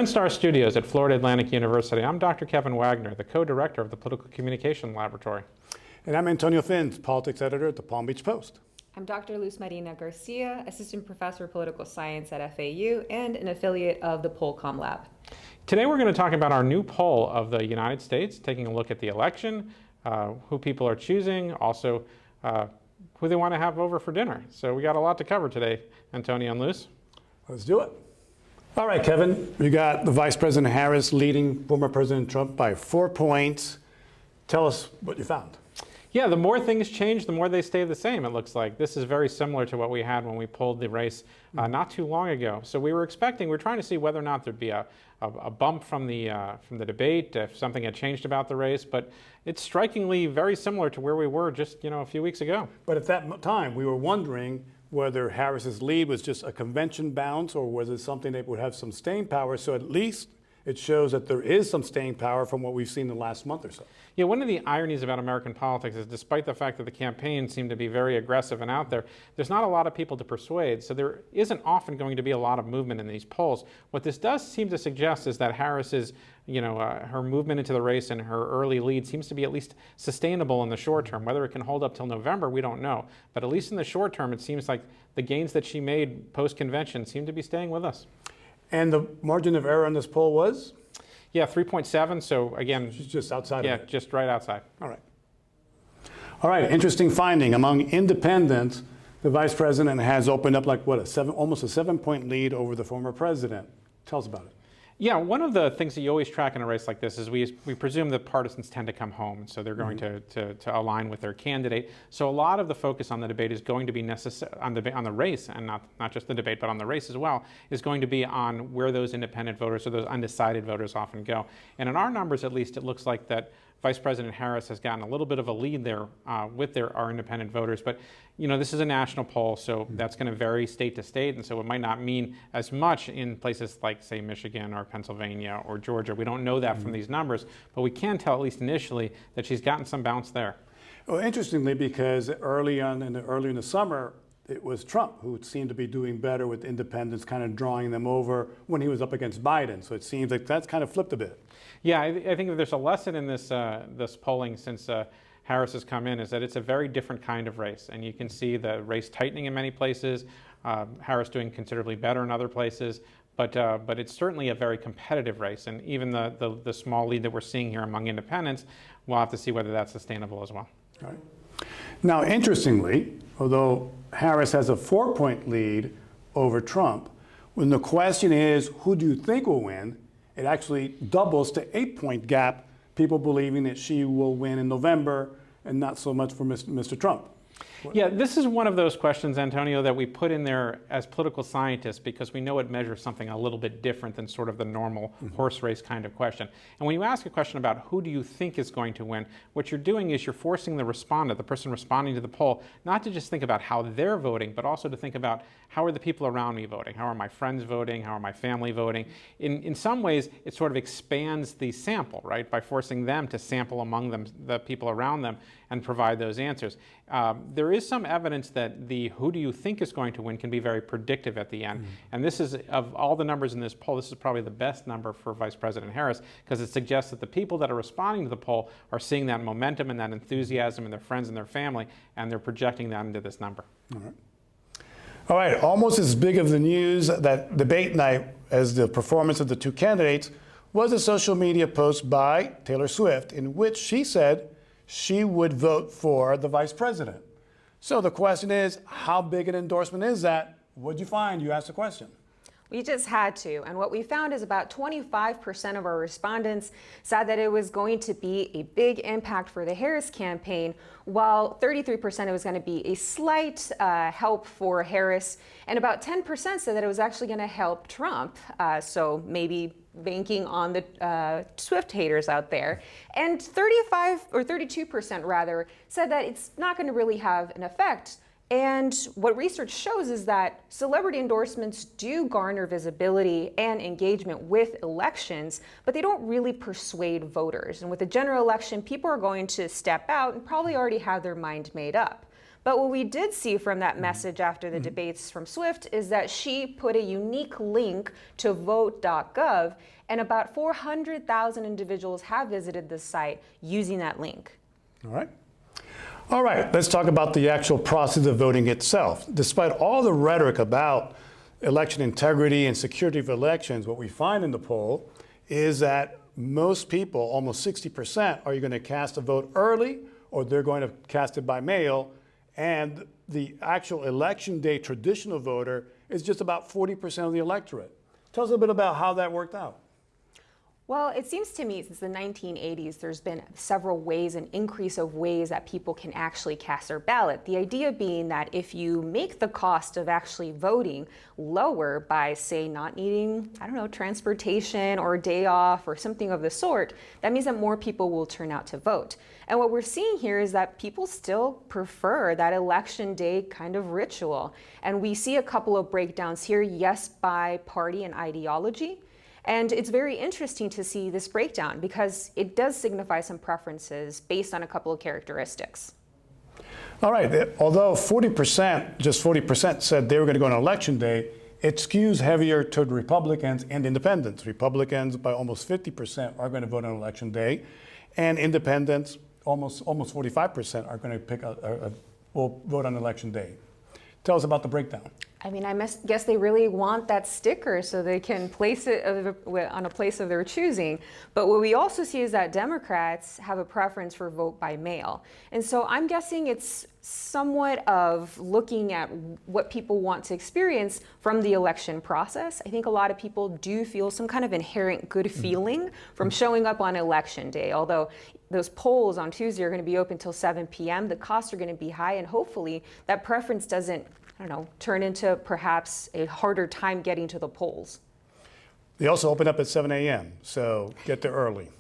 in Star Studios at Florida Atlantic University, I'm Dr. Kevin Wagner, the co-director of the Political Communication Laboratory. And I'm Antonio Fins, politics editor at the Palm Beach Post. I'm Dr. Luz Marina Garcia, assistant professor of political science at FAU and an affiliate of the PolCom Lab. Today we're going to talk about our new poll of the United States, taking a look at the election, who people are choosing, also who they want to have over for dinner. So we got a lot to cover today, Antonio and Luz. Let's do it. All right, Kevin, you got the Vice President Harris leading former President Trump by 4 points. Tell us what you found. Yeah, the more things change, the more they stay the same, it looks like. This is very similar to what we had when we polled the race not too long ago. So we were trying to see whether or not there'd be a bump from the debate, if something had changed about the race, but it's strikingly very similar to where we were just a few weeks ago. But at that time, we were wondering whether Harris's lead was just a convention bounce or was it something that would have some staying power. So at least it shows that there is some staying power from what we've seen in the last month or so. Yeah, one of the ironies about American politics is despite the fact that the campaign seemed to be very aggressive and out there, there's not a lot of people to persuade, so there isn't often going to be a lot of movement in these polls. What this does seem to suggest is that Harris's, her movement into the race and her early lead seems to be at least sustainable in the short term. Whether it can hold up till November, we don't know. But at least in the short term, it seems like the gains that she made post-convention seem to be staying with us. And the margin of error in this poll was? Yeah, 3.7, so again... She's just outside of it. Yeah, just right outside. All right. All right, interesting finding. Among independents, the vice president has opened up almost a 7-point lead over the former president. Tell us about it. Yeah, one of the things that you always track in a race like this is we presume that partisans tend to come home, and so they're going to align with their candidate. So a lot of the focus on the debate is going to be on the race, and not just the debate, but on the race as well, is going to be on where those independent voters or those undecided voters often go. And in our numbers, at least, it looks like that Vice President Harris has gotten a little bit of a lead there with our independent voters. But this is a national poll, so that's going to vary state to state, and so it might not mean as much in places like, say, Michigan or Pennsylvania or Georgia. We don't know that from these numbers, but we can tell, at least initially, that she's gotten some bounce there. Well, interestingly, because early in the summer, it was Trump who seemed to be doing better with independents, kind of drawing them over when he was up against Biden. So it seems like that's kind of flipped a bit. Yeah, I think that there's a lesson in this polling since Harris has come in, is that it's a very different kind of race. And you can see the race tightening in many places, Harris doing considerably better in other places. But it's certainly a very competitive race. And even the small lead that we're seeing here among independents, we'll have to see whether that's sustainable as well. All right. Now, interestingly, although Harris has a 4-point lead over Trump, when the question is, who do you think will win, it actually doubles to 8-point gap, people believing that she will win in November and not so much for Mr. Trump. Yeah, this is one of those questions, Antonio, that we put in there as political scientists because we know it measures something a little bit different than sort of the normal horse race kind of question. And when you ask a question about who do you think is going to win, what you're doing is you're forcing the respondent, the person responding to the poll, not to just think about how they're voting, but also to think about how are the people around me voting? How are my friends voting? How are my family voting? In some ways, it sort of expands the sample, right? By forcing them to sample among them, the people around them, and provide those answers. There is some evidence that the who do you think is going to win can be very predictive at the end. And this is, of all the numbers in this poll, this is probably the best number for Vice President Harris because it suggests that the people that are responding to the poll are seeing that momentum and that enthusiasm in their friends and their family, and they're projecting that into this number. All right. All right, almost as big of the news that debate night as the performance of the two candidates was a social media post by Taylor Swift in which she said she would vote for the vice president. So the question is, how big an endorsement is that? What'd you find? You asked the question. We just had to, and what we found is about 25% of our respondents said that it was going to be a big impact for the Harris campaign, while 33% it was going to be a slight help for Harris, and about 10% said that it was actually going to help Trump, so maybe banking on the Swift haters out there. And 32% rather said that it's not going to really have an effect. And what research shows is that celebrity endorsements do garner visibility and engagement with elections, but they don't really persuade voters. And with the general election, people are going to step out and probably already have their mind made up. But what we did see from that message after the debates from Swift is that she put a unique link to vote.gov, and about 400,000 individuals have visited the site using that link. All right. All right, let's talk about the actual process of voting itself. Despite all the rhetoric about election integrity and security of elections, what we find in the poll is that most people, almost 60%, are going to cast a vote early or they're going to cast it by mail. And the actual election day traditional voter is just about 40% of the electorate. Tell us a bit about how that worked out. Well, it seems to me since the 1980s, there's been several ways, an increase of ways that people can actually cast their ballot. The idea being that if you make the cost of actually voting lower by, say, not needing, I don't know, transportation or a day off or something of the sort, that means that more people will turn out to vote. And what we're seeing here is that people still prefer that election day kind of ritual. And we see a couple of breakdowns here, yes, by party and ideology. And it's very interesting to see this breakdown because it does signify some preferences based on a couple of characteristics. All right, although 40%, just 40% said they were going to go on election day, it skews heavier toward Republicans and independents. Republicans by almost 50% are going to vote on election day, and independents, almost 45% are going to will vote on election day. Tell us about the breakdown. I mean, I guess they really want that sticker so they can place it on a place of their choosing. But what we also see is that Democrats have a preference for vote by mail. And so I'm guessing it's somewhat of looking at what people want to experience from the election process. I think a lot of people do feel some kind of inherent good feeling from showing up on election day. Although those polls on Tuesday are going to be open till 7 p.m., the costs are going to be high, and hopefully that preference doesn't, I don't know, turn into perhaps a harder time getting to the polls. They also open up at 7 a.m., so get there early.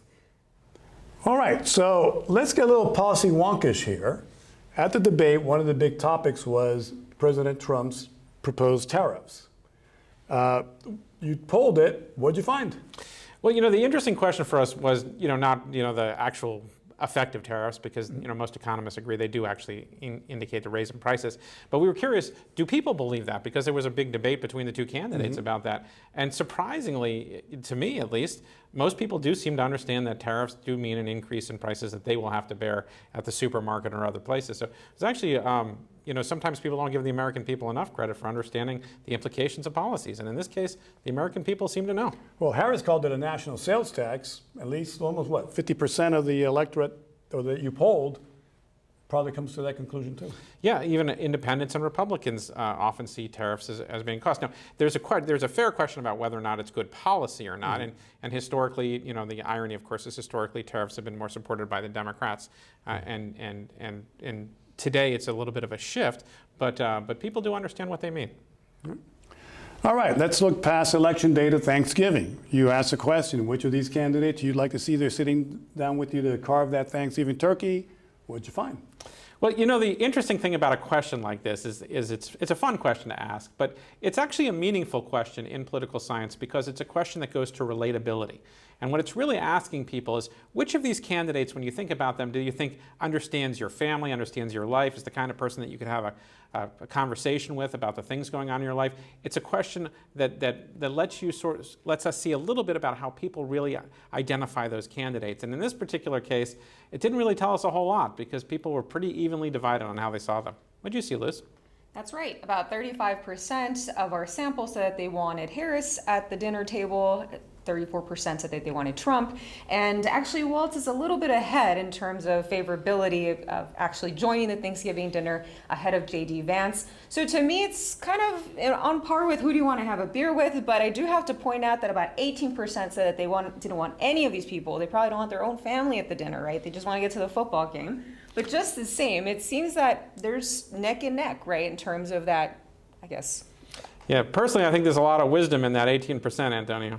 All right, so let's get a little policy wonkish here. At the debate, one of the big topics was President Trump's proposed tariffs. You polled it. What'd you find? Well, the interesting question for us was, not, the actual effective tariffs, because most economists agree they do actually indicate the raise in prices. But we were curious, do people believe that? Because there was a big debate between the two candidates about that. And surprisingly, to me at least, most people do seem to understand that tariffs do mean an increase in prices that they will have to bear at the supermarket or other places. So it's actually, sometimes people don't give the American people enough credit for understanding the implications of policies. And in this case, the American people seem to know. Well, Harris called it a national sales tax. At least almost, 50% of the electorate or that you polled probably comes to that conclusion too. Yeah, even independents and Republicans often see tariffs as being cost. Now, there's a fair question about whether or not it's good policy or not, and historically, the irony, of course, is historically tariffs have been more supported by the Democrats, and today it's a little bit of a shift, but people do understand what they mean. All right, let's look past election day to Thanksgiving. You asked a question, which of these candidates you'd like to see there sitting down with you to carve that Thanksgiving turkey? What'd you find? Well, the interesting thing about a question like this is it's a fun question to ask, but it's actually a meaningful question in political science because it's a question that goes to relatability. And what it's really asking people is, which of these candidates, when you think about them, do you think understands your family, understands your life, is the kind of person that you could have a conversation with about the things going on in your life? It's a question that lets us see a little bit about how people really identify those candidates. And in this particular case, it didn't really tell us a whole lot because people were pretty evenly divided on how they saw them. What did you see, Liz? That's right. About 35% of our sample said that they wanted Harris at the dinner table. 34% said that they wanted Trump. And actually, Waltz is a little bit ahead in terms of favorability of actually joining the Thanksgiving dinner ahead of J.D. Vance. So to me, it's kind of on par with who do you want to have a beer with. But I do have to point out that about 18% said that they didn't want any of these people. They probably don't want their own family at the dinner, right? They just want to get to the football game. But just the same, it seems that there's neck and neck, right, in terms of that, I guess. Yeah, personally, I think there's a lot of wisdom in that 18%, Antonio.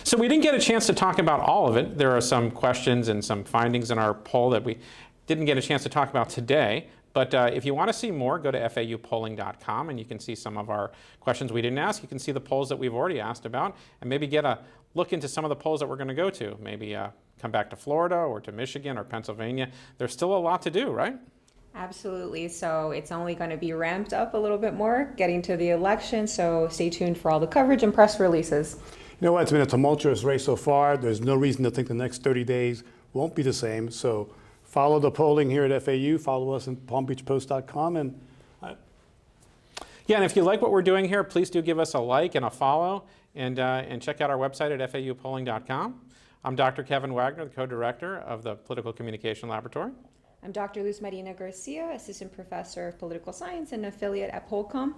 So we didn't get a chance to talk about all of it. There are some questions and some findings in our poll that we didn't get a chance to talk about today. But if you want to see more, go to faupolling.com and you can see some of our questions we didn't ask. You can see the polls that we've already asked about and maybe get a look into some of the polls that we're going to go to. Maybe come back to Florida or to Michigan or Pennsylvania. There's still a lot to do, right? Absolutely. So it's only going to be ramped up a little bit more getting to the election. So stay tuned for all the coverage and press releases. You know what? It's been a tumultuous race so far. There's no reason to think the next 30 days won't be the same. So follow the polling here at FAU. Follow us at palmbeachpost.com. And Yeah, and if you like what we're doing here, please do give us a like and a follow, and check out our website at faupolling.com. I'm Dr. Kevin Wagner, the co-director of the Political Communication Laboratory. I'm Dr. Luz Marina Garcia, Assistant Professor of Political Science and affiliate at PolCom.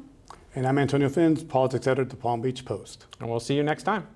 I'm Antonio Fins, politics editor at the Palm Beach Post. And we'll see you next time.